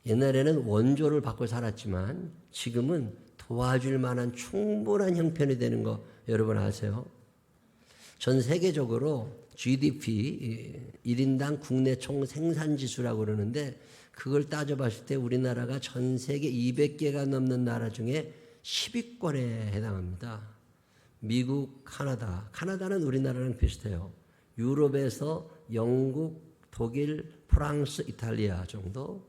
옛날에는 원조를 받고 살았지만 지금은 도와줄 만한 충분한 형편이 되는 거 여러분 아세요? 전 세계적으로 GDP 1인당 국내 총생산지수라고 그러는데 그걸 따져봤을 때 우리나라가 전 세계 200개가 넘는 나라 중에 10위권에 해당합니다. 미국, 카나다는 우리나라랑 비슷해요. 유럽에서 영국, 독일, 프랑스, 이탈리아 정도.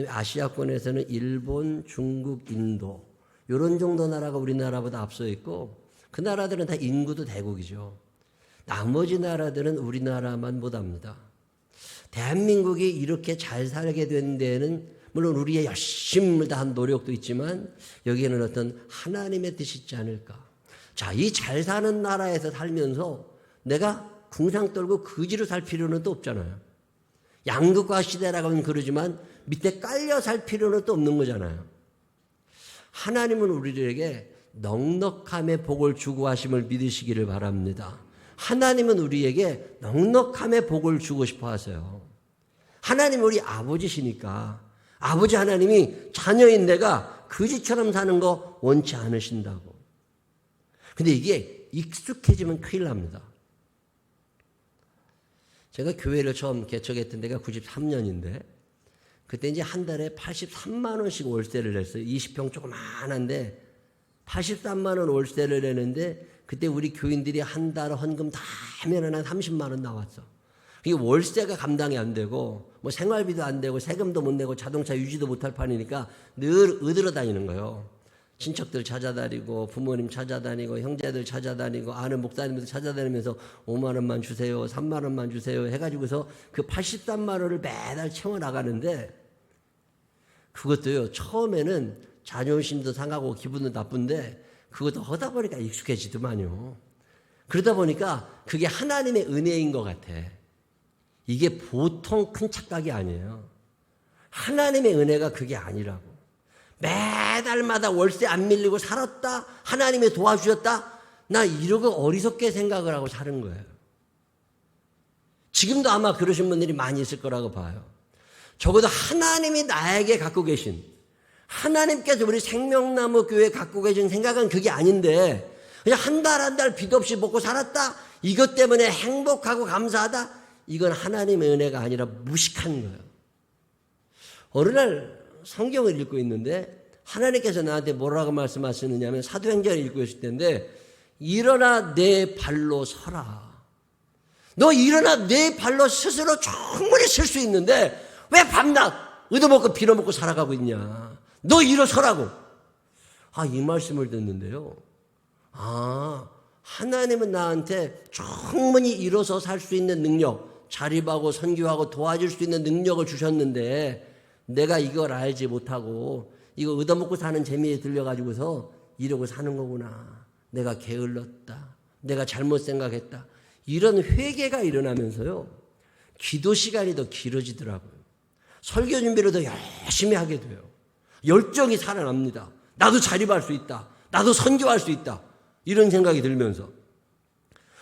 아시아권에서는 일본, 중국, 인도 이런 정도 나라가 우리나라보다 앞서 있고 그 나라들은 다 인구도 대국이죠. 나머지 나라들은 우리나라만 못합니다. 대한민국이 이렇게 잘 살게 된 데에는 물론 우리의 열심을 다한 노력도 있지만 여기에는 어떤 하나님의 뜻이 있지 않을까. 자, 이 잘 사는 나라에서 살면서 내가 궁상 떨고 거지로 살 필요는 또 없잖아요. 양극화 시대라고 하면 그러지만 밑에 깔려 살 필요는 또 없는 거잖아요. 하나님은 우리에게 넉넉함의 복을 주고 하심을 믿으시기를 바랍니다. 하나님은 우리에게 넉넉함의 복을 주고 싶어 하세요. 하나님은 우리 아버지시니까 아버지 하나님이 자녀인 내가 거지처럼 사는 거 원치 않으신다고. 근데 이게 익숙해지면 큰일 납니다. 제가 교회를 처음 개척했던 데가 93년인데 그때 이제 한 달에 83만 원씩 월세를 냈어요. 20평 조그만한데 83만 원 월세를 내는데 그때 우리 교인들이 한 달 헌금 다 하면 한 30만 원 나왔어. 이게 월세가 감당이 안 되고 뭐 생활비도 안 되고 세금도 못 내고 자동차 유지도 못할 판이니까 늘 얻으러 다니는 거예요. 친척들 찾아다니고 부모님 찾아다니고 형제들 찾아다니고 아는 목사님들 찾아다니면서 5만 원만 주세요 3만 원만 주세요 해가지고서 그 83만 원을 매달 채워나가는데 그것도요 처음에는 자존심도 상하고 기분도 나쁜데 그것도 하다 보니까 익숙해지더만요. 그러다 보니까 그게 하나님의 은혜인 것 같아. 이게 보통 큰 착각이 아니에요. 하나님의 은혜가 그게 아니라고. 매달마다 월세 안 밀리고 살았다? 하나님이 도와주셨다? 나 이러고 어리석게 생각을 하고 사는 거예요. 지금도 아마 그러신 분들이 많이 있을 거라고 봐요. 적어도 하나님이 나에게 갖고 계신 하나님께서 우리 생명나무 교회에 갖고 계신 생각은 그게 아닌데 그냥 한 달 한 달 빚 없이 먹고 살았다? 이것 때문에 행복하고 감사하다? 이건 하나님의 은혜가 아니라 무식한 거예요. 어느 날 성경을 읽고 있는데 하나님께서 나한테 뭐라고 말씀하시느냐면 사도행전을 읽고 있을 텐데 일어나 내 발로 서라. 너 일어나 내 발로 스스로 충분히 설 수 있는데 왜 밤낮 얻어먹고 빌어먹고 살아가고 있냐. 너 일어서라고. 이 말씀을 듣는데요. 하나님은 나한테 충분히 일어서 살 수 있는 능력, 자립하고 선교하고 도와줄 수 있는 능력을 주셨는데 내가 이걸 알지 못하고 이거 얻어먹고 사는 재미에 들려가지고서 이러고 사는 거구나. 내가 게을렀다. 내가 잘못 생각했다. 이런 회개가 일어나면서요. 기도 시간이 더 길어지더라고요. 설교 준비를 더 열심히 하게 돼요. 열정이 살아납니다. 나도 자립할 수 있다. 나도 선교할 수 있다. 이런 생각이 들면서.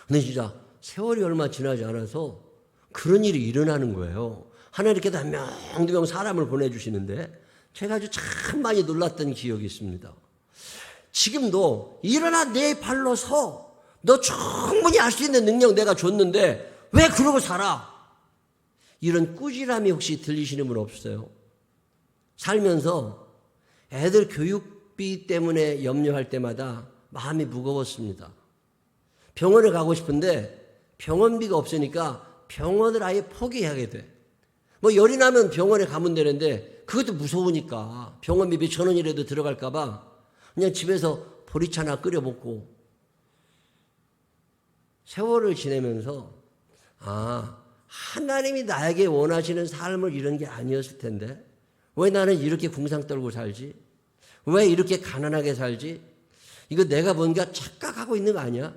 근데 진짜 세월이 얼마 지나지 않아서 그런 일이 일어나는 거예요. 하나님께서 한 명, 두 명 사람을 보내주시는데 제가 아주 참 많이 놀랐던 기억이 있습니다. 지금도 일어나 내 발로 서. 너 충분히 할 수 있는 능력 내가 줬는데 왜 그러고 살아? 이런 꾸지람이 혹시 들리시는 분 없어요? 살면서 애들 교육비 때문에 염려할 때마다 마음이 무거웠습니다. 병원에 가고 싶은데 병원비가 없으니까 병원을 아예 포기하게 돼. 뭐 열이 나면 병원에 가면 되는데 그것도 무서우니까 병원비 몇천 원이라도 들어갈까 봐 그냥 집에서 보리차나 끓여 먹고 세월을 지내면서 하나님이 나에게 원하시는 삶을 이런 게 아니었을 텐데 왜 나는 이렇게 궁상 떨고 살지? 왜 이렇게 가난하게 살지? 이거 내가 뭔가 착각하고 있는 거 아니야?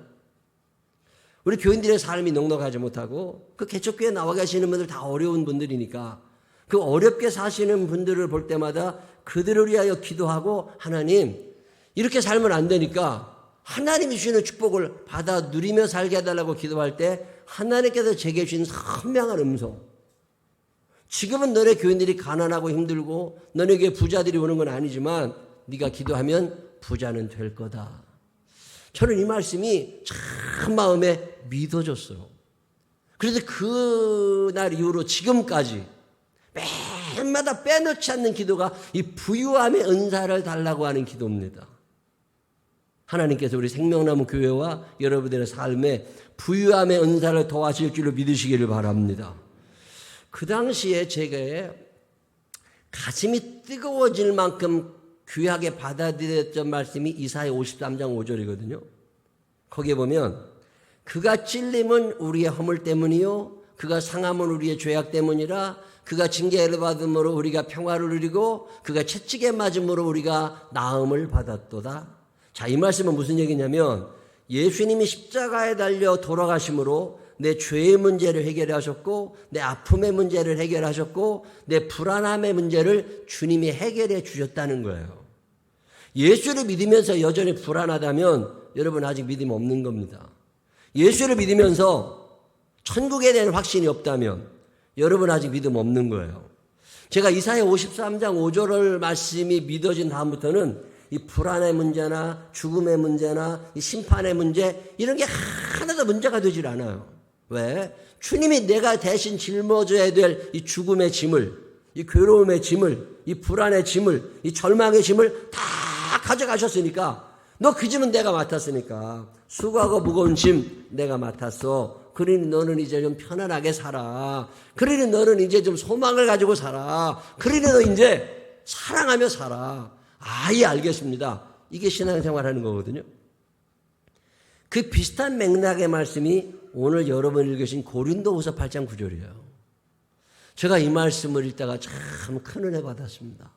우리 교인들의 삶이 넉넉하지 못하고 그 개척교회에 나와 계시는 분들 다 어려운 분들이니까 그 어렵게 사시는 분들을 볼 때마다 그들을 위하여 기도하고 하나님 이렇게 살면 안 되니까 하나님이 주시는 축복을 받아 누리며 살게 해달라고 기도할 때 하나님께서 제게 주신 선명한 음성 지금은 너네 교인들이 가난하고 힘들고 너네 교회 부자들이 오는 건 아니지만 네가 기도하면 부자는 될 거다. 저는 이 말씀이 참 마음에 믿어졌어요. 그래서 그날 이후로 지금까지 매일마다 빼놓지 않는 기도가 이 부유함의 은사를 달라고 하는 기도입니다. 하나님께서 우리 생명나무 교회와 여러분들의 삶에 부유함의 은사를 더하실 줄로 믿으시기를 바랍니다. 그 당시에 제게 가슴이 뜨거워질 만큼 귀하게 받아들였던 말씀이 이사야 53장 5절이거든요. 거기에 보면 그가 찔림은 우리의 허물 때문이요 그가 상함은 우리의 죄악 때문이라 그가 징계를 받음으로 우리가 평화를 누리고 그가 채찍에 맞음으로 우리가 나음을 받았도다. 자, 이 말씀은 무슨 얘기냐면 예수님이 십자가에 달려 돌아가심으로 내 죄의 문제를 해결하셨고 내 아픔의 문제를 해결하셨고 내 불안함의 문제를 주님이 해결해 주셨다는 거예요. 예수를 믿으면서 여전히 불안하다면 여러분 아직 믿음 없는 겁니다. 예수를 믿으면서 천국에 대한 확신이 없다면 여러분 아직 믿음 없는 거예요. 제가 이사야 53장 5절을 말씀이 믿어진 다음부터는 이 불안의 문제나 죽음의 문제나 이 심판의 문제 이런 게 하나도 문제가 되질 않아요. 왜? 주님이 내가 대신 짊어져야 될 이 죽음의 짐을, 이 괴로움의 짐을, 이 불안의 짐을, 이 절망의 짐을 다 가져가셨으니까 너 그 짐은 내가 맡았으니까 수고하고 무거운 짐 내가 맡았어. 그러니 너는 이제 좀 편안하게 살아. 그러니 너는 이제 좀 소망을 가지고 살아. 그러니 너 이제 사랑하며 살아. 아예 알겠습니다. 이게 신앙생활 하는 거거든요. 그 비슷한 맥락의 말씀이 오늘 여러분이 읽으신 고린도후서 8장 9절이에요. 제가 이 말씀을 읽다가 참 큰 은혜 받았습니다.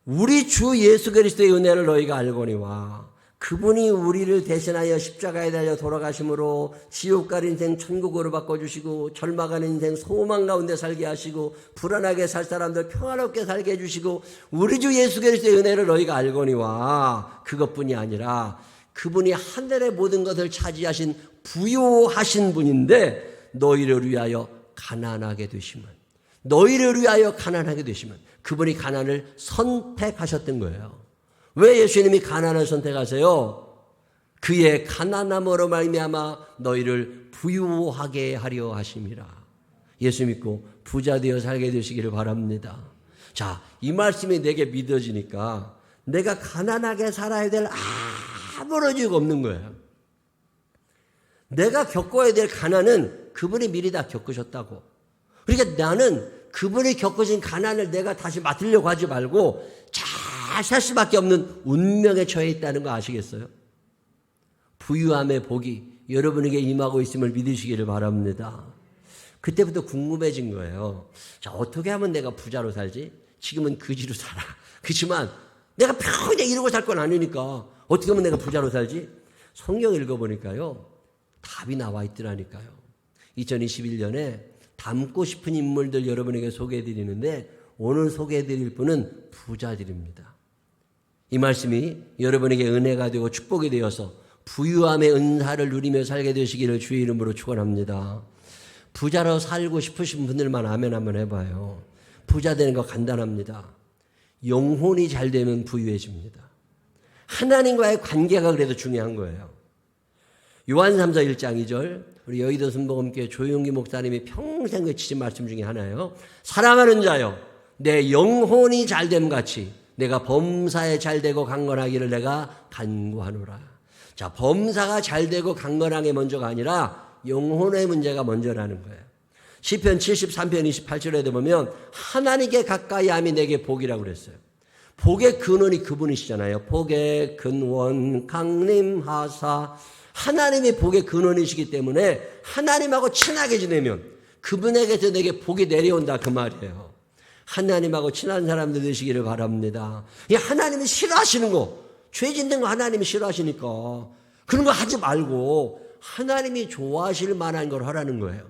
우리 주 예수 그리스도의 은혜를 너희가 알거니와 그분이 우리를 대신하여 십자가에 달려 돌아가심으로 지옥 갈 인생 천국으로 바꿔주시고 절망하는 인생 소망 가운데 살게 하시고 불안하게 살 사람들 평화롭게 살게 해주시고 우리 주 예수 그리스도의 은혜를 너희가 알거니와 그것뿐이 아니라 그분이 하늘의 모든 것을 차지하신 부요하신 분인데 너희를 위하여 가난하게 되시면 너희를 위하여 가난하게 되시면 그분이 가난을 선택하셨던 거예요. 왜 예수님이 가난을 선택하세요? 그의 가난함으로 말미암아 너희를 부유하게 하려 하심이라. 예수 믿고 부자 되어 살게 되시기를 바랍니다. 자, 이 말씀이 내게 믿어지니까 내가 가난하게 살아야 될 아무런 이유가 없는 거예요. 내가 겪어야 될 가난은 그분이 미리 다 겪으셨다고. 그러니까 나는 그분이 겪으신 가난을 내가 다시 맡으려고 하지 말고 잘 살 수밖에 없는 운명에 처해 있다는 거 아시겠어요? 부유함의 복이 여러분에게 임하고 있음을 믿으시기를 바랍니다. 그때부터 궁금해진 거예요. 자, 어떻게 하면 내가 부자로 살지? 지금은 거지로 살아. 그렇지만 내가 평생 이러고 살 건 아니니까 어떻게 하면 내가 부자로 살지? 성경 읽어보니까요. 답이 나와 있더라니까요. 2021년에 닮고 싶은 인물들 여러분에게 소개해드리는데 오늘 소개해드릴 분은 부자들입니다. 이 말씀이 여러분에게 은혜가 되고 축복이 되어서 부유함의 은사를 누리며 살게 되시기를 주의 이름으로 축원합니다. 부자로 살고 싶으신 분들만 아멘 한번 해봐요. 부자 되는 거 간단합니다. 영혼이 잘 되면 부유해집니다. 하나님과의 관계가 그래도 중요한 거예요. 요한 3서 1장 2절 우리 여의도 순복음교회 조용기 목사님이 평생 외치신 말씀 중에 하나예요. 사랑하는 자여 내 영혼이 잘됨 같이 내가 범사에 잘되고 강건하기를 내가 간구하노라. 자, 범사가 잘되고 강건한 게 먼저가 아니라 영혼의 문제가 먼저라는 거예요. 시편 73편 28절에도 보면 하나님께 가까이 함이 내게 복이라고 그랬어요. 복의 근원이 그분이시잖아요. 복의 근원 강림하사 하나님이 복의 근원이시기 때문에 하나님하고 친하게 지내면 그분에게서 내게 복이 내려온다 그 말이에요. 하나님하고 친한 사람들 되시기를 바랍니다. 이 하나님이 싫어하시는 거, 죄 짓는 거 하나님이 싫어하시니까 그런 거 하지 말고 하나님이 좋아하실 만한 걸 하라는 거예요.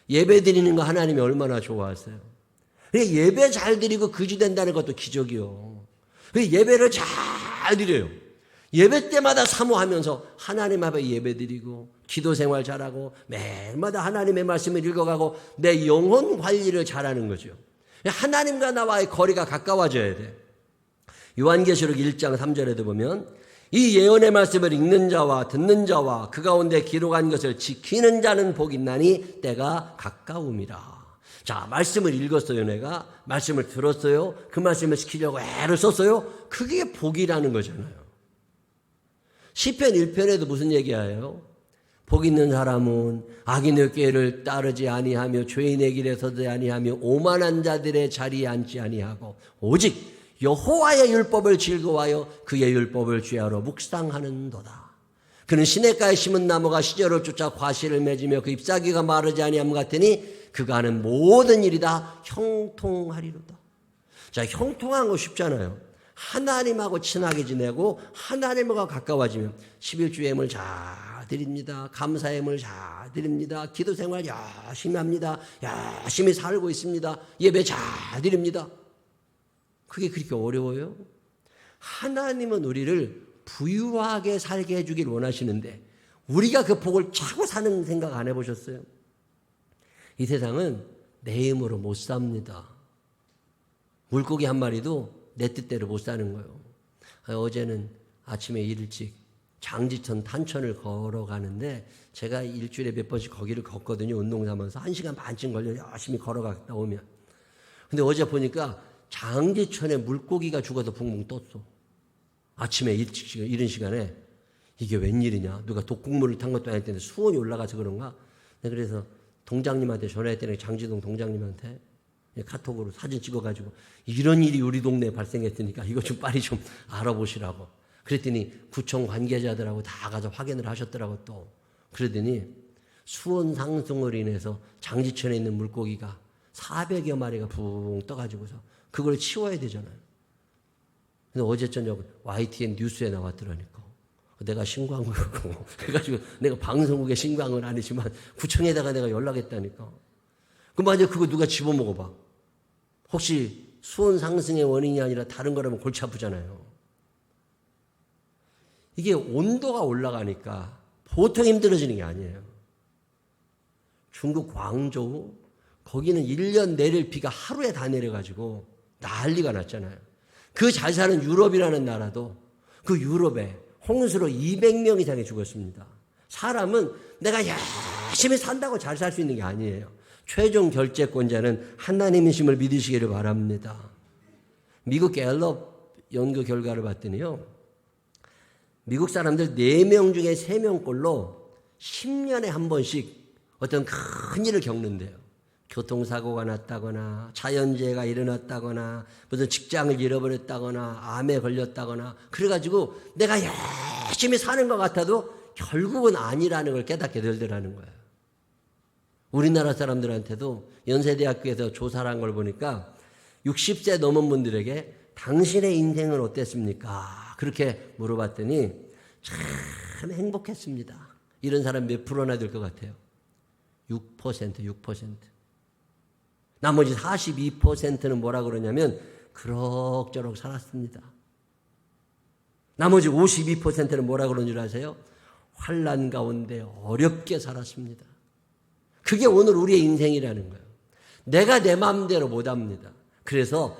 예배 드리는 거 하나님이 얼마나 좋아하세요. 예배 잘 드리고 거지 된다는 것도 기적이요. 예배를 잘 드려요. 예배 때마다 사모하면서 하나님 앞에 예배 드리고 기도 생활 잘하고 매일마다 하나님의 말씀을 읽어가고 내 영혼 관리를 잘하는 거죠. 하나님과 나와의 거리가 가까워져야 돼. 요한계시록 1장 3절에도 보면 이 예언의 말씀을 읽는 자와 듣는 자와 그 가운데 기록한 것을 지키는 자는 복이 있나니 때가 가까움이라. 자, 말씀을 읽었어요. 내가 말씀을 들었어요. 그 말씀을 지키려고 애를 썼어요. 그게 복이라는 거잖아요. 시편 1편에도 무슨 얘기예요? 복 있는 사람은 악인의 꾀를 따르지 아니하며 죄인의 길에 서지 아니하며 오만한 자들의 자리에 앉지 아니하고 오직 여호와의 율법을 즐거워하여 그의 율법을 주야로 묵상하는도다. 그는 시냇가에 심은 나무가 시절을 쫓아 과실을 맺으며 그 잎사귀가 마르지 아니함 같으니 그가 하는 모든 일이 다 형통하리로다. 자, 형통한 거 쉽잖아요. 하나님하고 친하게 지내고 하나님과 가까워지면 11주 예물 잘 드립니다. 감사 예물 잘 드립니다. 기도 생활 열심히 합니다. 열심히 살고 있습니다. 예배 잘 드립니다. 그게 그렇게 어려워요? 하나님은 우리를 부유하게 살게 해주길 원하시는데 우리가 그 복을 차고 사는 생각 안 해보셨어요? 이 세상은 내 힘으로 못 삽니다. 물고기 한 마리도 내 뜻대로 못 사는 거예요. 어제는 아침에 일찍 장지천 탄천을 걸어가는데 제가 일주일에 몇 번씩 거기를 걷거든요. 운동 삼아서 1시간 반쯤 걸려 열심히 걸어갔다 오면. 근데 어제 보니까 장지천에 물고기가 죽어서 붕붕 떴어. 아침에 일찍 이른 시간에 이게 웬일이냐. 누가 독국물을 탄 것도 아닐 텐데 수온이 올라가서 그런가. 그래서 동장님한테 전화했더니 장지동 동장님한테 카톡으로 사진 찍어가지고 이런 일이 우리 동네에 발생했으니까 이거 좀 빨리 좀 알아보시라고. 그랬더니 구청 관계자들하고 다 가서 확인을 하셨더라고 또. 그러더니 수온 상승으로 인해서 장지천에 있는 물고기가 400여 마리가 붕 떠가지고서 그걸 치워야 되잖아요. 근데 어제 저녁 YTN 뉴스에 나왔더라니까. 내가 신고한 거고. 그래가지고 내가 방송국에 신고한 건 아니지만 구청에다가 내가 연락했다니까. 그럼 만약에 그거 누가 집어먹어봐. 혹시 수온 상승의 원인이 아니라 다른 거라면 골치 아프잖아요. 이게 온도가 올라가니까 보통 힘들어지는 게 아니에요. 중국 광저우 거기는 1년 내릴 비가 하루에 다 내려가지고 난리가 났잖아요. 그 잘 사는 유럽이라는 나라도 그 유럽에 홍수로 200명 이상이 죽었습니다. 사람은 내가 열심히 산다고 잘 살 수 있는 게 아니에요. 최종 결재권자는 하나님이심을 믿으시기를 바랍니다. 미국 갤럽 연구 결과를 봤더니요. 미국 사람들 4명 중에 3명꼴로 10년에 한 번씩 어떤 큰 일을 겪는데요. 교통사고가 났다거나 자연재해가 일어났다거나 무슨 직장을 잃어버렸다거나 암에 걸렸다거나 그래가지고 내가 열심히 사는 것 같아도 결국은 아니라는 걸 깨닫게 되더라는 거예요. 우리나라 사람들한테도 연세대학교에서 조사를 한 걸 보니까 60세 넘은 분들에게 당신의 인생은 어땠습니까? 그렇게 물어봤더니 참 행복했습니다. 이런 사람 몇 프로나 될 것 같아요? 6%. 나머지 42%는 뭐라 그러냐면 그럭저럭 살았습니다. 나머지 52%는 뭐라 그러는 줄 아세요? 환난 가운데 어렵게 살았습니다. 그게 오늘 우리의 인생이라는 거예요. 내가 내 마음대로 못합니다. 그래서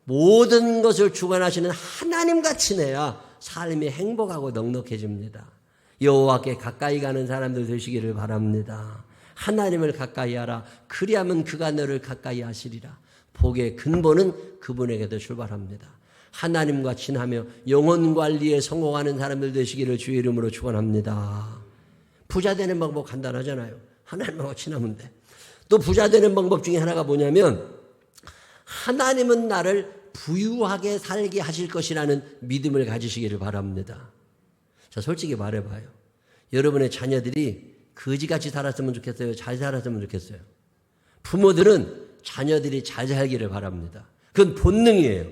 모든 것을 주관하시는 하나님과 친해야 삶이 행복하고 넉넉해집니다. 여호와께 가까이 가는 사람들 되시기를 바랍니다. 하나님을 가까이 하라. 그리하면 그가 너를 가까이 하시리라. 복의 근본은 그분에게도 출발합니다. 하나님과 친하며 영혼 관리에 성공하는 사람들 되시기를 주의 이름으로 축원합니다. 부자 되는 방법 간단하잖아요. 하나님하고 친하면 돼. 또 부자 되는 방법 중에 하나가 뭐냐면 하나님은 나를 부유하게 살게 하실 것이라는 믿음을 가지시기를 바랍니다. 자, 솔직히 말해봐요. 여러분의 자녀들이 거지같이 살았으면 좋겠어요? 잘 살았으면 좋겠어요? 부모들은 자녀들이 잘 살기를 바랍니다. 그건 본능이에요.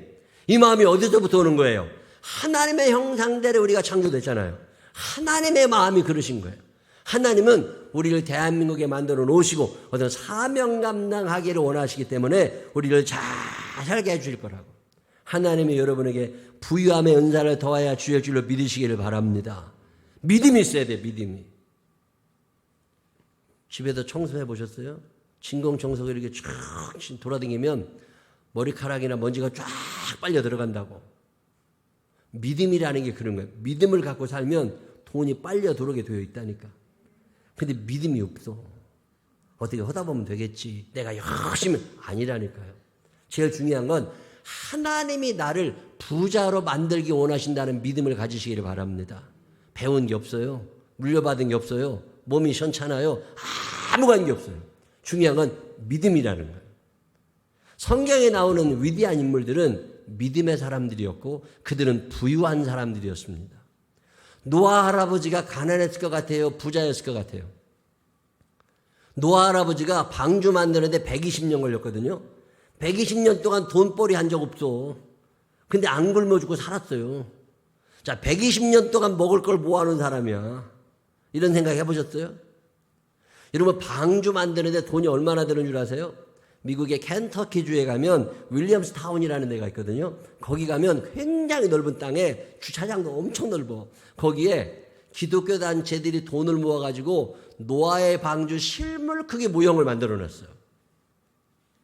이 마음이 어디서부터 오는 거예요? 하나님의 형상대로 우리가 창조됐잖아요. 하나님의 마음이 그러신 거예요. 하나님은 우리를 대한민국에 만들어 놓으시고 어떤 사명 감당하기를 원하시기 때문에 우리를 잘 살게 해주실 거라고. 하나님이 여러분에게 부유함의 은사를 더하여 주실 줄로 믿으시기를 바랍니다. 믿음이 있어야 돼요. 믿음이. 집에서 청소해 보셨어요? 진공청소기 이렇게 쫙 돌아다니면 머리카락이나 먼지가 쫙 빨려 들어간다고. 믿음이라는 게 그런 거예요. 믿음을 갖고 살면 돈이 빨려 들어오게 되어 있다니까. 근데 믿음이 없어. 어떻게 하다 보면 되겠지. 내가 열심히 아니라니까요. 제일 중요한 건 하나님이 나를 부자로 만들기 원하신다는 믿음을 가지시기를 바랍니다. 배운 게 없어요. 물려받은 게 없어요. 몸이 시원찮아요. 아무 관계 없어요. 중요한 건 믿음이라는 거예요. 성경에 나오는 위대한 인물들은 믿음의 사람들이었고 그들은 부유한 사람들이었습니다. 노아 할아버지가 가난했을 것 같아요? 부자였을 것 같아요? 노아 할아버지가 방주 만드는데 120년 걸렸거든요. 120년 동안 돈벌이 한 적 없어. 근데 안 굶어 죽고 살았어요. 자, 120년 동안 먹을 걸 모아놓은 사람이야. 이런 생각 해보셨어요? 여러분, 방주 만드는데 돈이 얼마나 드는 줄 아세요? 미국의 켄터키주에 가면 윌리엄스 타운이라는 데가 있거든요. 거기 가면 굉장히 넓은 땅에 주차장도 엄청 넓어. 거기에 기독교 단체들이 돈을 모아가지고 노아의 방주 실물 크기 모형을 만들어 놨어요.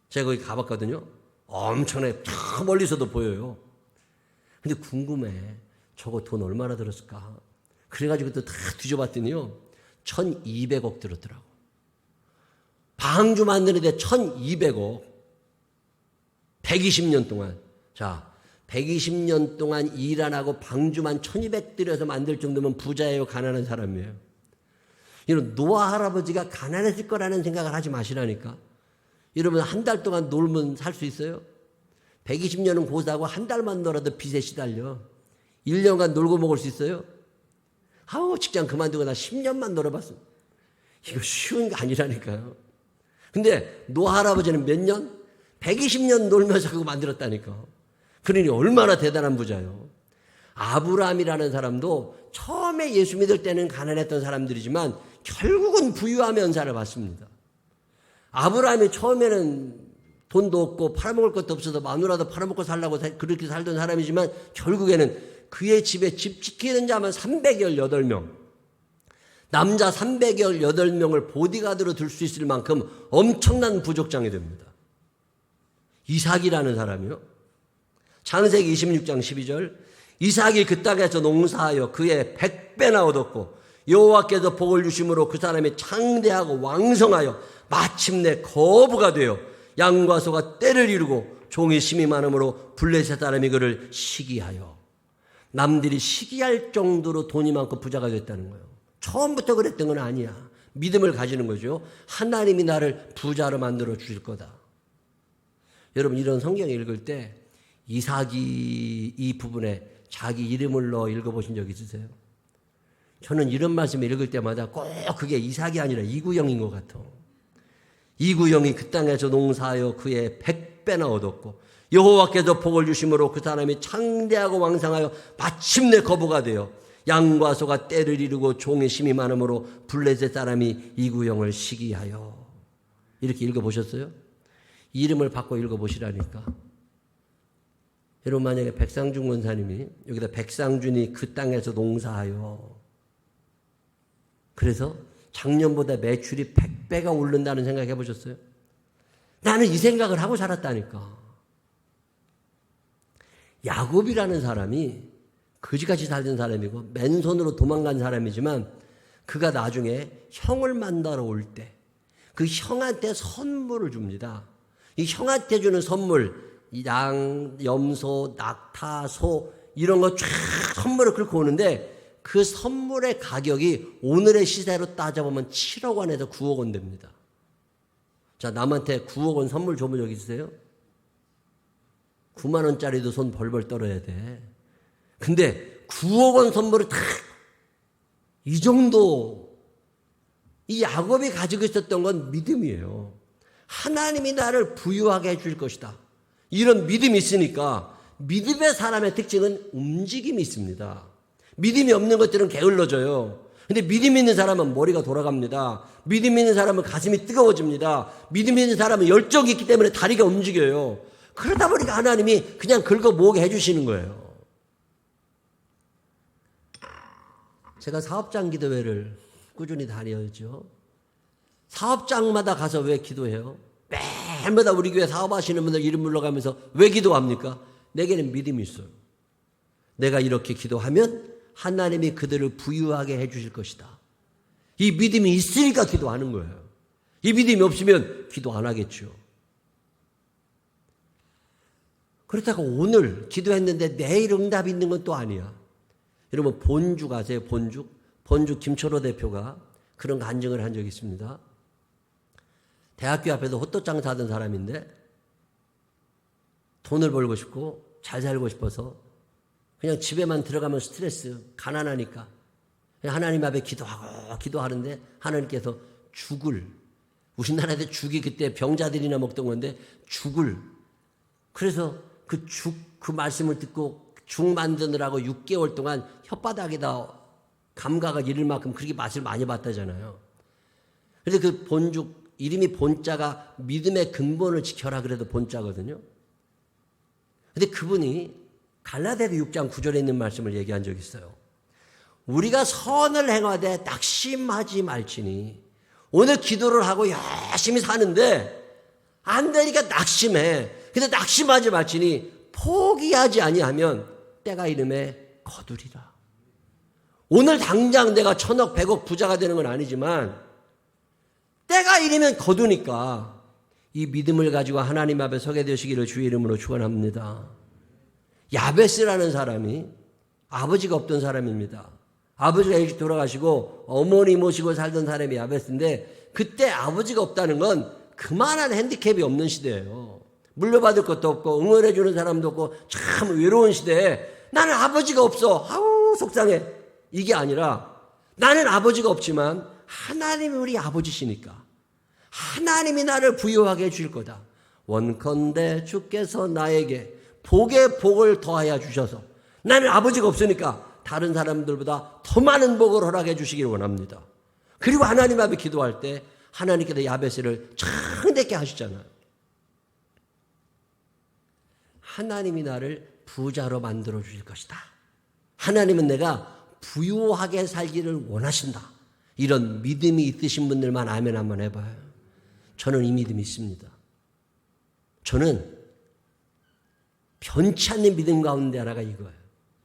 제가 거기 가봤거든요. 엄청나게 저 멀리서도 보여요. 근데 궁금해. 저거 돈 얼마나 들었을까? 그래가지고 또 다 뒤져봤더니요. 1200억 들었더라고. 방주 만드는데 1200억. 120년 동안. 자, 120년 동안 일 안 하고 방주만 1200 들여서 만들 정도면 부자예요? 가난한 사람이에요? 이런 노아 할아버지가 가난했을 거라는 생각을 하지 마시라니까. 여러분, 한 달 동안 놀면 살 수 있어요? 120년은 고사하고 한 달만 놀아도 빚에 시달려. 1년간 놀고 먹을 수 있어요? 아우, 직장 그만두고 나 10년만 놀아봤어. 이거 쉬운 게 아니라니까요. 근데 노아 할아버지는 몇 년? 120년 놀면서 그거 만들었다니까. 그러니 얼마나 대단한 부자요. 아브라함이라는 사람도 처음에 예수 믿을 때는 가난했던 사람들이지만 결국은 부유함의 은사를 받습니다. 아브라함이 처음에는 돈도 없고 팔아먹을 것도 없어서 마누라도 팔아먹고 살라고 그렇게 살던 사람이지만 결국에는 그의 집에 집 지키는 자만 318명, 남자 318명을 보디가드로 둘 수 있을 만큼 엄청난 부족장이 됩니다. 이삭이라는 사람이요. 창세기 26장 12절, 이삭이 그 땅에서 농사하여 그의 100배나 얻었고 여호와께서 복을 주심으로 그 사람이 창대하고 왕성하여 마침내 거부가 되어 양과 소가 떼를 이루고 종이 심이 많음으로 블레셋 사람이 그를 시기하여. 남들이 시기할 정도로 돈이 많고 부자가 됐다는 거예요. 처음부터 그랬던 건 아니야. 믿음을 가지는 거죠. 하나님이 나를 부자로 만들어 주실 거다. 여러분, 이런 성경 읽을 때 이삭이 이 부분에 자기 이름을 넣어 읽어보신 적 있으세요? 저는 이런 말씀 읽을 때마다 꼭 그게 이삭이 아니라 이구영인 것 같아. 이구영이 그 땅에서 농사하여 그의 100배나 얻었고 여호와께서 복을 주심으로 그 사람이 창대하고 왕성하여 마침내 거부가 되어 양과 소가 떼를 이루고 종의 심이 많음으로 블레셋 사람이 이구영을 시기하여. 이렇게 읽어보셨어요? 이름을 바꿔 읽어보시라니까. 여러분, 만약에 백상준 권사님이 여기다 백상준이 그 땅에서 농사하여, 그래서 작년보다 매출이 100배가 오른다는 생각 해보셨어요? 나는 이 생각을 하고 살았다니까. 야곱이라는 사람이 거지같이 살던 사람이고 맨손으로 도망간 사람이지만 그가 나중에 형을 만나러 올 때 그 형한테 선물을 줍니다. 이 형한테 주는 선물, 양, 염소, 낙타, 소 이런 거 쫙 선물을 긁고 오는데 그 선물의 가격이 오늘의 시세로 따져보면 7억 원에서 9억 원 됩니다. 자, 남한테 9억 원 선물 줘본 적 있으세요? 9만 원짜리도 손 벌벌 떨어야 돼. 근데 9억 원 선물을 다 이 정도, 이 야곱이 가지고 있었던 건 믿음이에요. 하나님이 나를 부유하게 해줄 것이다. 이런 믿음이 있으니까 믿음의 사람의 특징은 움직임이 있습니다. 믿음이 없는 것들은 게을러져요. 근데 믿음 있는 사람은 머리가 돌아갑니다. 믿음 있는 사람은 가슴이 뜨거워집니다. 믿음 있는 사람은 열정이 있기 때문에 다리가 움직여요. 그러다 보니까 하나님이 그냥 긁어 모으게 해주시는 거예요. 제가 사업장 기도회를 꾸준히 다녀야죠. 사업장마다 가서 왜 기도해요? 매일마다 우리 교회 사업하시는 분들 이름 불러가면서 왜 기도합니까? 내게는 믿음이 있어요. 내가 이렇게 기도하면 하나님이 그들을 부유하게 해주실 것이다. 이 믿음이 있으니까 기도하는 거예요. 이 믿음이 없으면 기도 안 하겠죠. 그렇다고 오늘 기도했는데 내일 응답이 있는 건 또 아니야. 여러분 본죽 아세요? 본죽? 본죽 김철호 대표가 그런 간증을 한 적이 있습니다. 대학교 앞에서 호떡 장사하던 사람인데 돈을 벌고 싶고 잘 살고 싶어서 그냥 집에만 들어가면 스트레스, 가난하니까 하나님 앞에 기도하는데 하나님께서 죽을, 우리나라에 죽이 그때 병자들이나 먹던 건데 죽을, 그래서 그 말씀을 듣고 죽 만드느라고 6개월 동안 혓바닥에다 감각을 잃을 만큼 그렇게 맛을 많이 봤다잖아요. 그래서 그 본죽, 이름이 본자가 믿음의 근본을 지켜라 그래도 본자거든요. 근데 그분이 갈라디아서 6장 9절에 있는 말씀을 얘기한 적이 있어요. 우리가 선을 행하되 낙심하지 말지니. 오늘 기도를 하고 열심히 사는데 안 되니까 낙심해. 근데 낙심하지 말지니 포기하지 아니하면 때가 이름에 거두리라. 오늘 당장 내가 1000억 100억 부자가 되는 건 아니지만 때가 이르면 거두니까 이 믿음을 가지고 하나님 앞에 서게 되시기를 주의 이름으로 축원합니다. 야베스라는 사람이 아버지가 없던 사람입니다. 아버지가 일찍 돌아가시고 어머니 모시고 살던 사람이 야베스인데 그때 아버지가 없다는 건 그만한 핸디캡이 없는 시대예요. 물려받을 것도 없고 응원해 주는 사람도 없고 참 외로운 시대에 나는 아버지가 없어. 아우 속상해. 이게 아니라 나는 아버지가 없지만 하나님이 우리 아버지시니까 하나님이 나를 부유하게 해줄 거다. 원컨대 주께서 나에게 복에 복을 더하여 주셔서 나는 아버지가 없으니까 다른 사람들보다 더 많은 복을 허락해 주시기를 원합니다. 그리고 하나님 앞에 기도할 때 하나님께서 야베스를 창대케 하시잖아요. 하나님이 나를 부자로 만들어 주실 것이다. 하나님은 내가 부유하게 살기를 원하신다. 이런 믿음이 있으신 분들만 아멘 한번 해봐요. 저는 이 믿음이 있습니다. 저는 변치 않는 믿음 가운데 하나가 이거예요.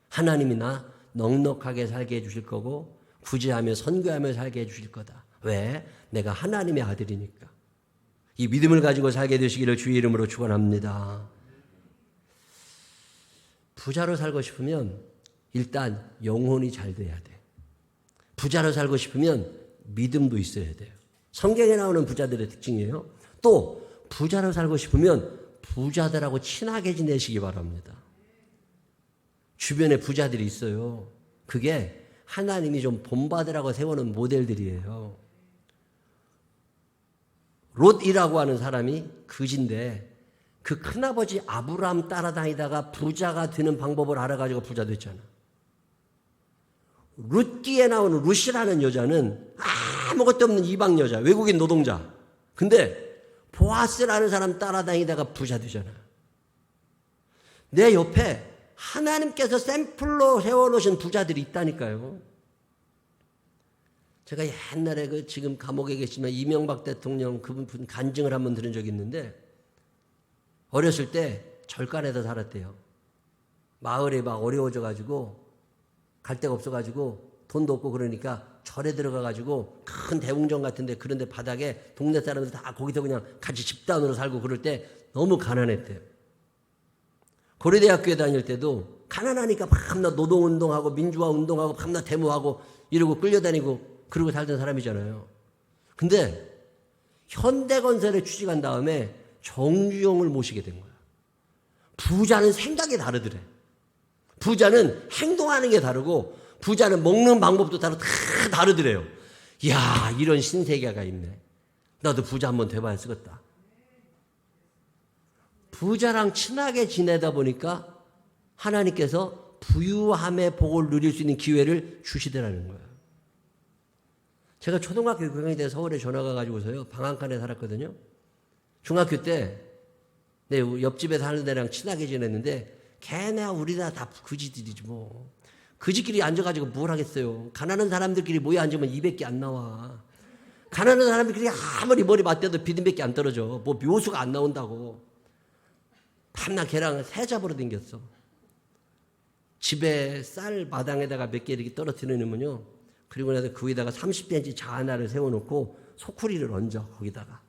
하나님이 나 넉넉하게 살게 해주실 거고 구제하며 선교하며 살게 해주실 거다. 왜? 내가 하나님의 아들이니까. 이 믿음을 가지고 살게 되시기를 주의 이름으로 축원합니다. 부자로 살고 싶으면 일단 영혼이 잘 돼야 돼. 부자로 살고 싶으면 믿음도 있어야 돼요. 성경에 나오는 부자들의 특징이에요. 또 부자로 살고 싶으면 부자들하고 친하게 지내시기 바랍니다. 주변에 부자들이 있어요. 그게 하나님이 좀 본받으라고 세우는 모델들이에요. 롯이라고 하는 사람이 그지인데 그 큰아버지 아브라함 따라다니다가 부자가 되는 방법을 알아가지고 부자 됐잖아. 룻기에 나오는 룻이라는 여자는 아무것도 없는 이방 여자, 외국인 노동자. 근데 보아스라는 사람 따라다니다가 부자 되잖아. 내 옆에 하나님께서 샘플로 세워놓으신 부자들이 있다니까요. 제가 옛날에 지금 감옥에 계시지만 이명박 대통령 그분 간증을 한번 들은 적이 있는데 어렸을 때 절간에서 살았대요. 마을이 막 어려워져가지고 갈 데가 없어가지고 돈도 없고 그러니까 절에 들어가가지고 큰 대웅전 같은데 그런데 바닥에 동네 사람들 다 거기서 그냥 같이 집단으로 살고 그럴 때 너무 가난했대요. 고려대학교에 다닐 때도 가난하니까 밤낮 노동운동하고 민주화 운동하고 밤낮 데모하고 이러고 끌려다니고 그러고 살던 사람이잖아요. 근데 현대건설에 취직한 다음에 정주영을 모시게 된 거야. 부자는 생각이 다르더래. 부자는 행동하는 게 다르고 부자는 먹는 방법도 다 다르더래요. 이야, 이런 신세계가 있네. 나도 부자 한번 돼봐야 쓰겠다. 부자랑 친하게 지내다 보니까 하나님께서 부유함의 복을 누릴 수 있는 기회를 주시더라는 거예요. 제가 초등학교 6학년 때 서울에 전화가 가지고서요. 방앗간에 살았거든요. 중학교 때 내 옆집에 사는 애랑 친하게 지냈는데 걔네 우리나 다 그지들이지 뭐. 그지끼리 앉아가지고 뭘 하겠어요. 가난한 사람들끼리 모여 앉으면 200개 안 나와. 가난한 사람들이 아무리 머리 맞대도 비듬밖에 안 떨어져. 뭐 묘수가 안 나온다고. 밤낮 걔랑 새 잡으러 댕겼어. 집에 쌀 마당에다가 몇 개 이렇게 떨어뜨려 놓으면요. 그리고 나서 그 위에다가 30cm 자 하나를 세워놓고 소쿠리를 얹어 거기다가.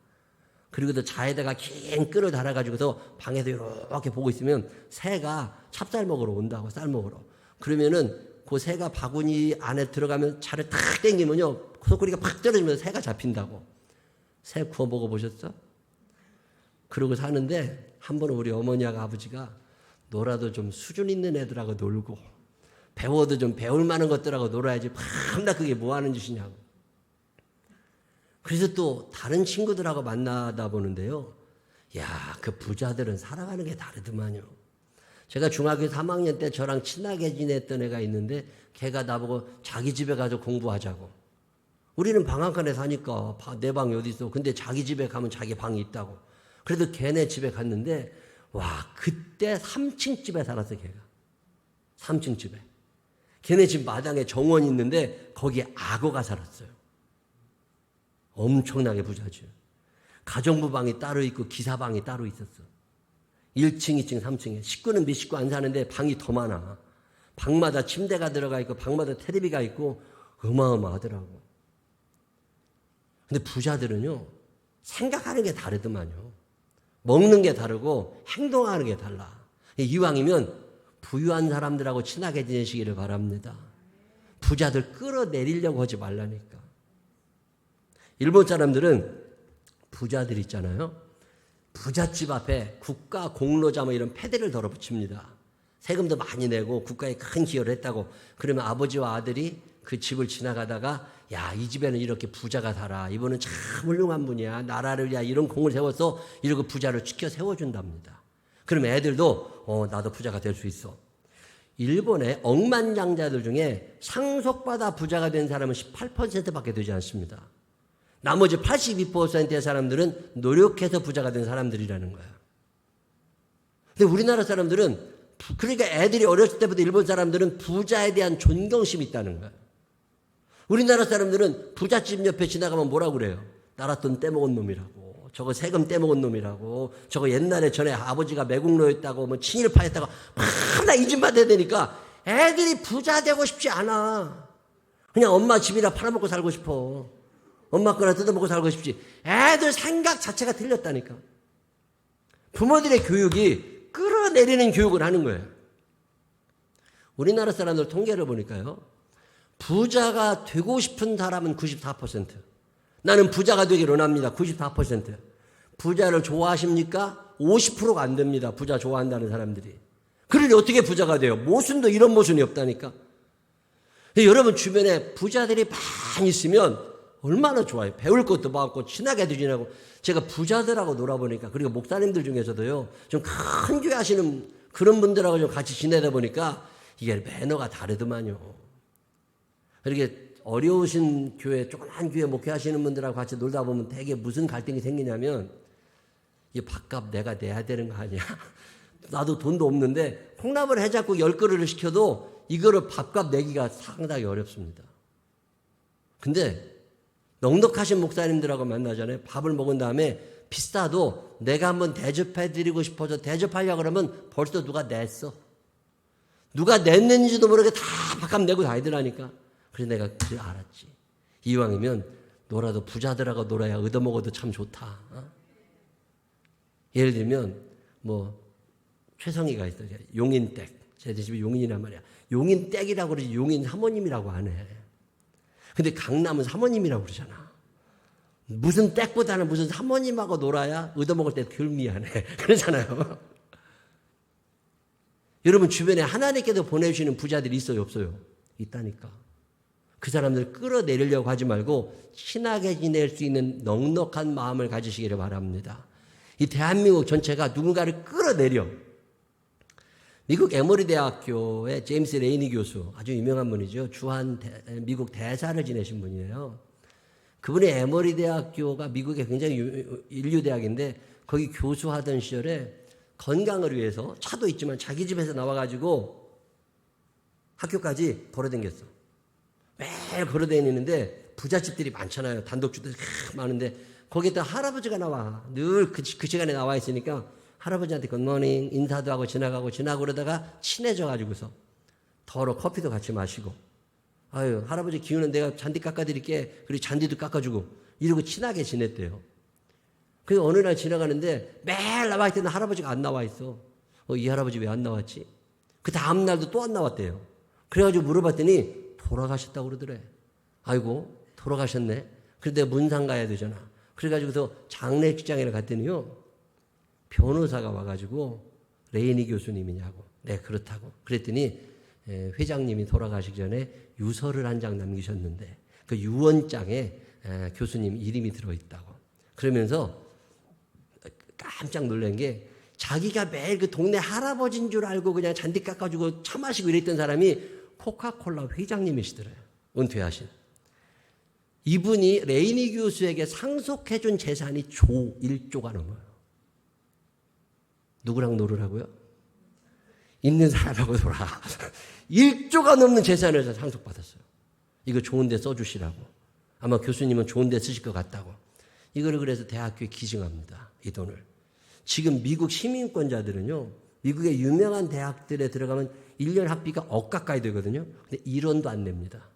그리고 또 자에다가 긴 끈을 달아가지고서 방에서 이렇게 보고 있으면 새가 찹쌀 먹으러 온다고, 쌀 먹으러. 그러면은 그 새가 바구니 안에 들어가면 자를 탁 당기면요. 소쿠리가 팍 떨어지면서 새가 잡힌다고. 새 구워 먹어보셨어? 그러고 사는데 한 번은 우리 어머니하고 아버지가 놀아도 좀 수준 있는 애들하고 놀고 배워도 좀 배울 만한 것들하고 놀아야지 밤낮 그게 뭐 하는 짓이냐고. 그래서 또 다른 친구들하고 만나다 보는데요. 야, 그 부자들은 살아가는 게 다르더만요. 제가 중학교 3학년 때 저랑 친하게 지냈던 애가 있는데 걔가 나보고 자기 집에 가서 공부하자고. 우리는 방앗간에 사니까 내 방이 어디 있어. 근데 자기 집에 가면 자기 방이 있다고. 그래도 걔네 집에 갔는데 와, 그때 3층 집에 살았어 걔가. 3층 집에. 걔네 집 마당에 정원이 있는데 거기에 악어가 살았어요. 엄청나게 부자죠. 가정부 방이 따로 있고 기사방이 따로 있었어. 1층, 2층, 3층에. 식구는 몇 식구 안 사는데 방이 더 많아. 방마다 침대가 들어가 있고 방마다 테레비가 있고 어마어마하더라고. 근데 부자들은요. 생각하는 게 다르더만요. 먹는 게 다르고 행동하는 게 달라. 이왕이면 부유한 사람들하고 친하게 지내시기를 바랍니다. 부자들 끌어내리려고 하지 말라니까. 일본 사람들은 부자들 있잖아요. 부잣집 앞에 국가 공로자 뭐 이런 패대를 덜어붙입니다. 세금도 많이 내고 국가에 큰 기여를 했다고. 그러면 아버지와 아들이 그 집을 지나가다가 야, 이 집에는 이렇게 부자가 살아. 이분은 참 훌륭한 분이야. 나라를 위해 이런 공을 세워서 이러고 부자를 지켜 세워준답니다. 그러면 애들도 나도 부자가 될 수 있어. 일본의 억만장자들 중에 상속받아 부자가 된 사람은 18%밖에 되지 않습니다. 나머지 82%의 사람들은 노력해서 부자가 된 사람들이라는 거예요. 근데 우리나라 사람들은 그러니까 애들이 어렸을 때부터 일본 사람들은 부자에 대한 존경심이 있다는 거예요. 우리나라 사람들은 부잣집 옆에 지나가면 뭐라고 그래요? 나랏돈 떼먹은 놈이라고. 저거 세금 떼먹은 놈이라고. 저거 옛날에 전에 아버지가 매국노였다고 뭐 친일파였다고 맨날 이 집만 대대니까 애들이 부자 되고 싶지 않아. 그냥 엄마 집이나 팔아먹고 살고 싶어. 엄마 거나 뜯어먹고 살고 싶지. 애들 생각 자체가 틀렸다니까. 부모들의 교육이 끌어내리는 교육을 하는 거예요. 우리나라 사람들 통계를 보니까요. 부자가 되고 싶은 사람은 94%. 나는 부자가 되기를 원합니다. 94%. 부자를 좋아하십니까? 50%가 안 됩니다. 부자 좋아한다는 사람들이. 그러니 어떻게 부자가 돼요? 모순도 이런 모순이 없다니까. 여러분 주변에 부자들이 많이 있으면 얼마나 좋아요. 배울 것도 많고 친하게도 지내고. 제가 부자들하고 놀아보니까 그리고 목사님들 중에서도요. 좀 큰 교회 하시는 그런 분들하고 좀 같이 지내다 보니까 이게 매너가 다르더만요. 이렇게 어려우신 교회, 조그만 교회 목회하시는 분들하고 같이 놀다 보면 되게 무슨 갈등이 생기냐면 이 밥값 내가 내야 되는 거 아니야? 나도 돈도 없는데 콩나물 해잡고 10그릇을 시켜도 이거를 밥값 내기가 상당히 어렵습니다. 근데 넉넉하신 목사님들하고 만나잖아요. 밥을 먹은 다음에 비싸도 내가 한번 대접해드리고 싶어서 대접하려고 그러면 벌써 누가 냈어. 누가 냈는지도 모르게 다 밥값 내고 다니더라니까. 그래서 내가 그래 알았지. 이왕이면 놀아도 부자들하고 놀아야 얻어먹어도 참 좋다. 예를 들면 뭐 최성희가 있어요. 용인댁. 제 집이 용인이란 말이야. 용인댁이라고 그러지 용인 사모님이라고 안 해. 근데 강남은 사모님이라고 그러잖아. 무슨 댁보다는 무슨 사모님하고 놀아야 얻어먹을 때 덜 미안해. 그러잖아요. 여러분 주변에 하나님께서 보내주시는 부자들이 있어요 없어요? 있다니까. 그 사람들 끌어내리려고 하지 말고 친하게 지낼 수 있는 넉넉한 마음을 가지시기를 바랍니다. 이 대한민국 전체가 누군가를 끌어내려. 미국 에머리 대학교의 제임스 레이니 교수, 아주 유명한 분이죠. 주한 미국 대사를 지내신 분이에요. 그분이 에머리 대학교가 미국의 굉장히 인류 대학인데 거기 교수하던 시절에 건강을 위해서 차도 있지만 자기 집에서 나와가지고 학교까지 걸어다녔어. 매일 걸어다니는데 부잣집들이 많잖아요. 단독주택 많은데 거기에다 할아버지가 나와. 늘 그 시간에 나와 있으니까 할아버지한테 굿모닝 인사도 하고 지나고 그러다가 친해져 가지고서 더러 커피도 같이 마시고, 아유 할아버지 기운은 내가 잔디 깎아드릴게. 그리고 잔디도 깎아주고 이러고 친하게 지냈대요. 그래서 어느 날 지나가는데 매일 나와 있던 할아버지가 안 나와 있어. 이 할아버지 왜 안 나왔지? 그 다음 날도 또 안 나왔대요. 그래가지고 물어봤더니 돌아가셨다고 그러더래. 아이고 돌아가셨네. 그런데 문상 가야 되잖아. 그래가지고서 장례식장에 갔더니요, 변호사가 와가지고 레이니 교수님이냐고. 네 그렇다고. 그랬더니 회장님이 돌아가시기 전에 유서를 한 장 남기셨는데 그 유언장에 교수님 이름이 들어있다고. 그러면서 깜짝 놀란 게, 자기가 매일 그 동네 할아버지인 줄 알고 그냥 잔디 깎아주고 차 마시고 이랬던 사람이 코카콜라 회장님이시더래요. 은퇴하신. 이분이 레이니 교수에게 상속해준 재산이 1조가 넘어요. 누구랑 놀으라고요? 있는 사람하고 놀아. 1조가 넘는 재산을 상속받았어요. 이거 좋은 데 써주시라고. 아마 교수님은 좋은 데 쓰실 것 같다고. 이거를 그래서 대학교에 기증합니다. 이 돈을. 지금 미국 시민권자들은요, 미국의 유명한 대학들에 들어가면 1년 학비가 억 가까이 되거든요. 근데 1원도 안 냅니다.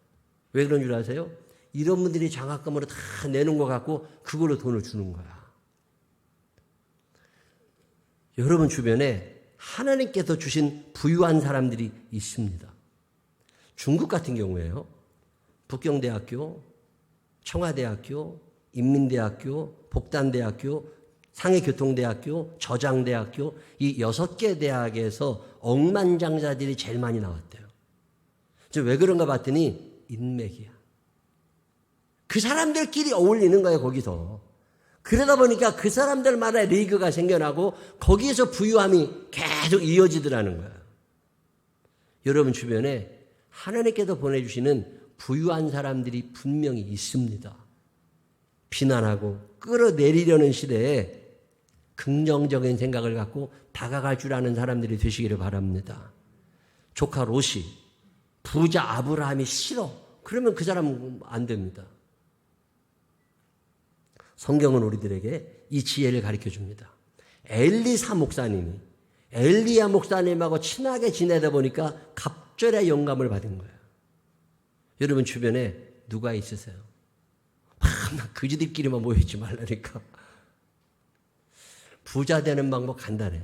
왜 그런 줄 아세요? 이런 분들이 장학금으로 다 내놓은 것 같고 그걸로 돈을 주는 거야. 여러분 주변에 하나님께서 주신 부유한 사람들이 있습니다. 중국 같은 경우에요, 북경대학교, 청와대학교, 인민대학교, 복단대학교, 상해교통대학교, 저장대학교, 이 6개 대학에서 억만장자들이 제일 많이 나왔대요. 왜 그런가 봤더니 인맥이야. 그 사람들끼리 어울리는 거예요, 거기서. 그러다 보니까 그 사람들만의 리그가 생겨나고 거기에서 부유함이 계속 이어지더라는 거예요. 여러분 주변에 하나님께서 보내주시는 부유한 사람들이 분명히 있습니다. 비난하고 끌어내리려는 시대에 긍정적인 생각을 갖고 다가갈 줄 아는 사람들이 되시기를 바랍니다. 조카 롯이 부자 아브라함이 싫어. 그러면 그 사람은 안 됩니다. 성경은 우리들에게 이 지혜를 가르쳐 줍니다. 엘리사 목사님이 엘리야 목사님하고 친하게 지내다 보니까 갑절의 영감을 받은 거예요. 여러분 주변에 누가 있으세요? 그지들끼리만 모여있지 말라니까. 부자 되는 방법 간단해.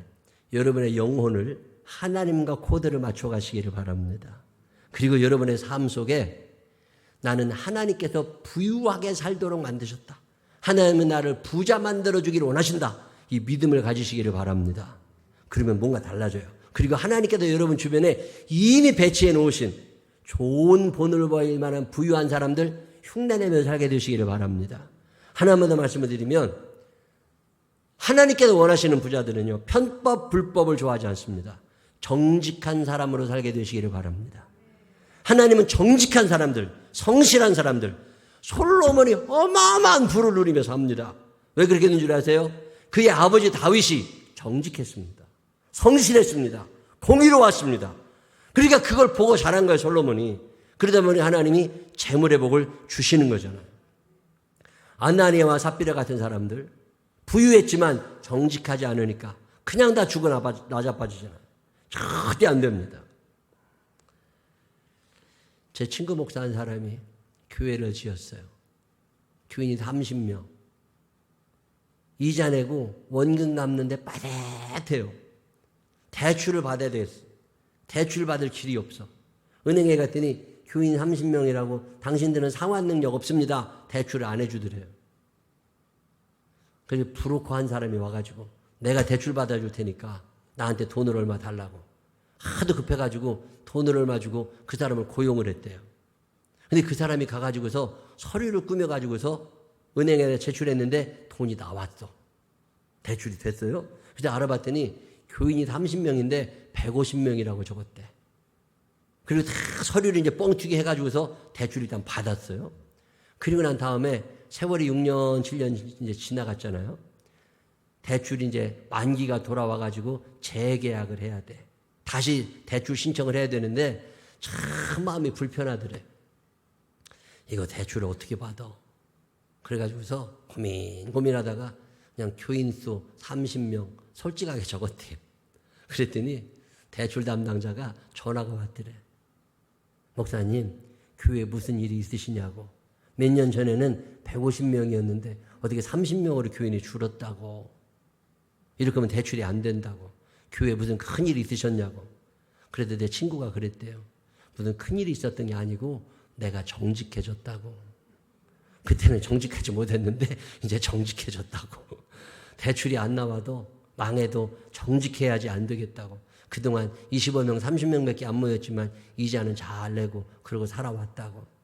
여러분의 영혼을 하나님과 코드를 맞춰 가시기를 바랍니다. 그리고 여러분의 삶 속에 나는 하나님께서 부유하게 살도록 만드셨다. 하나님은 나를 부자 만들어주기를 원하신다. 이 믿음을 가지시기를 바랍니다. 그러면 뭔가 달라져요. 그리고 하나님께서 여러분 주변에 이미 배치해 놓으신 좋은 본을 보일 만한 부유한 사람들 흉내내며 살게 되시기를 바랍니다. 하나만 더 말씀을 드리면, 하나님께서 원하시는 부자들은요, 편법, 불법을 좋아하지 않습니다. 정직한 사람으로 살게 되시기를 바랍니다. 하나님은 정직한 사람들, 성실한 사람들, 솔로몬이 어마어마한 부를 누리며 삽니다. 왜 그렇게 된 줄 아세요? 그의 아버지 다윗이 정직했습니다. 성실했습니다. 공의로웠습니다. 그러니까 그걸 보고 자란 거예요, 솔로몬이. 그러다 보니 하나님이 재물의 복을 주시는 거잖아요. 아나니아와 삽비라 같은 사람들, 부유했지만 정직하지 않으니까 그냥 다 죽어 나자빠지잖아요. 절대 안 됩니다. 제 친구 목사 한 사람이 교회를 지었어요. 교인이 30명. 이자 내고 원금 갚는데 빠듯해요. 대출을 받아야 되겠어. 대출 받을 길이 없어. 은행에 갔더니 교인 30명이라고 당신들은 상환 능력 없습니다. 대출을 안 해주더래요. 그래서 브로커 한 사람이 와가지고 내가 대출 받아줄 테니까 나한테 돈을 얼마 달라고. 하도 급해가지고 돈을 얼마 주고 그 사람을 고용을 했대요. 근데 그 사람이 가가지고서 서류를 꾸며가지고서 은행에 제출했는데 돈이 나왔어. 대출이 됐어요. 그래서 알아봤더니 교인이 30명인데 150명이라고 적었대. 그리고 다 서류를 이제 뻥튀기 해가지고서 대출을 일단 받았어요. 그리고 난 다음에 세월이 6년, 7년 이제 지나갔잖아요. 대출이 이제 만기가 돌아와가지고 재계약을 해야 돼. 다시 대출 신청을 해야 되는데 참 마음이 불편하더래. 이거 대출을 어떻게 받아? 그래가지고서 고민하다가 그냥 교인 수 30명 솔직하게 적었대요. 그랬더니 대출 담당자가 전화가 왔더래. 목사님, 교회에 무슨 일이 있으시냐고. 몇 년 전에는 150명이었는데 어떻게 30명으로 교인이 줄었다고. 이렇게 하면 대출이 안 된다고. 교회에 무슨 큰일이 있으셨냐고. 그래도 내 친구가 그랬대요. 무슨 큰일이 있었던 게 아니고 내가 정직해졌다고. 그때는 정직하지 못했는데 이제 정직해졌다고. 대출이 안 나와도 망해도 정직해야지 안 되겠다고. 그동안 25명, 30명밖에 안 모였지만 이자는 잘 내고 그러고 살아왔다고.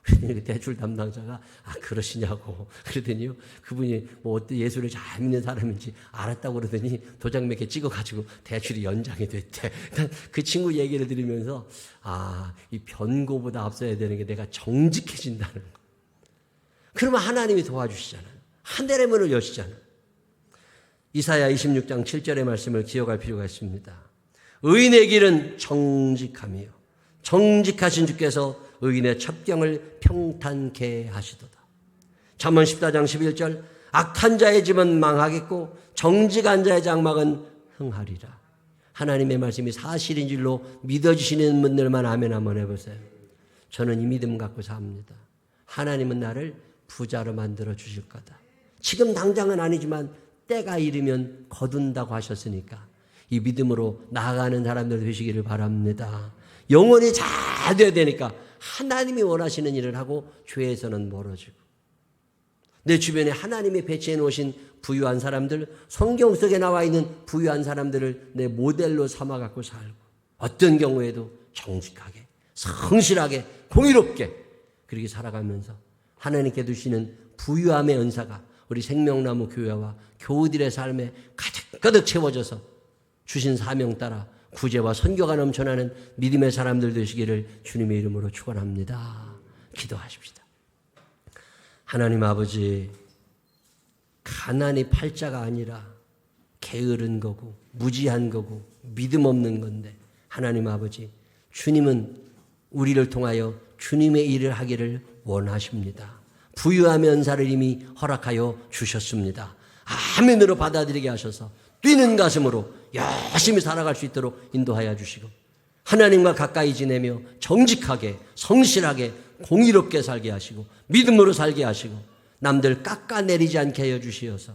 그랬더니 대출 담당자가 그러시냐고. 그러더니요, 그분이 뭐 어떤 예수를 잘 믿는 사람인지 알았다고 그러더니 도장 몇 개 찍어가지고 대출이 연장이 됐대. 그 친구 얘기를 들으면서 이 변고보다 앞서야 되는 게 내가 정직해진다는 거. 그러면 하나님이 도와주시잖아요. 하늘의 문을 여시잖아요. 이사야 26장 7절의 말씀을 기억할 필요가 있습니다. 의인의 길은 정직함이요, 정직하신 주께서 의인의 첩경을 평탄케 하시도다. 잠언 14장 11절, 악한 자의 집은 망하겠고 정직한 자의 장막은 흥하리라. 하나님의 말씀이 사실인 줄로 믿어주시는 분들만 아멘 한번 해보세요. 저는 이 믿음 갖고 삽니다. 하나님은 나를 부자로 만들어 주실 거다. 지금 당장은 아니지만 때가 이르면 거둔다고 하셨으니까 이 믿음으로 나아가는 사람들 되시기를 바랍니다. 영혼이 잘 돼야 되니까 하나님이 원하시는 일을 하고 죄에서는 멀어지고, 내 주변에 하나님이 배치해 놓으신 부유한 사람들, 성경 속에 나와 있는 부유한 사람들을 내 모델로 삼아 갖고 살고, 어떤 경우에도 정직하게, 성실하게, 공의롭게 그렇게 살아가면서 하나님께 두시는 부유함의 은사가 우리 생명나무 교회와 교우들의 삶에 가득가득 채워져서 주신 사명 따라 구제와 선교가 넘쳐나는 믿음의 사람들 되시기를 주님의 이름으로 축원합니다. 기도하십시다. 하나님 아버지, 가난이 팔자가 아니라 게으른 거고 무지한 거고 믿음 없는 건데, 하나님 아버지, 주님은 우리를 통하여 주님의 일을 하기를 원하십니다. 부유함의 은사를 이미 허락하여 주셨습니다. 아멘으로 받아들이게 하셔서 뛰는 가슴으로 열심히 살아갈 수 있도록 인도하여 주시고, 하나님과 가까이 지내며 정직하게, 성실하게, 공의롭게 살게 하시고, 믿음으로 살게 하시고, 남들 깎아내리지 않게 하여 주시어서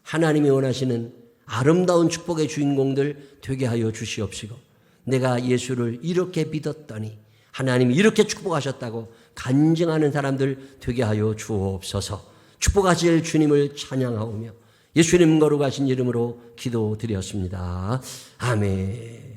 하나님이 원하시는 아름다운 축복의 주인공들 되게 하여 주시옵시고, 내가 예수를 이렇게 믿었더니 하나님이 이렇게 축복하셨다고 간증하는 사람들 되게 하여 주옵소서. 축복하실 주님을 찬양하오며 예수님 거룩하신 이름으로 기도드렸습니다. 아멘.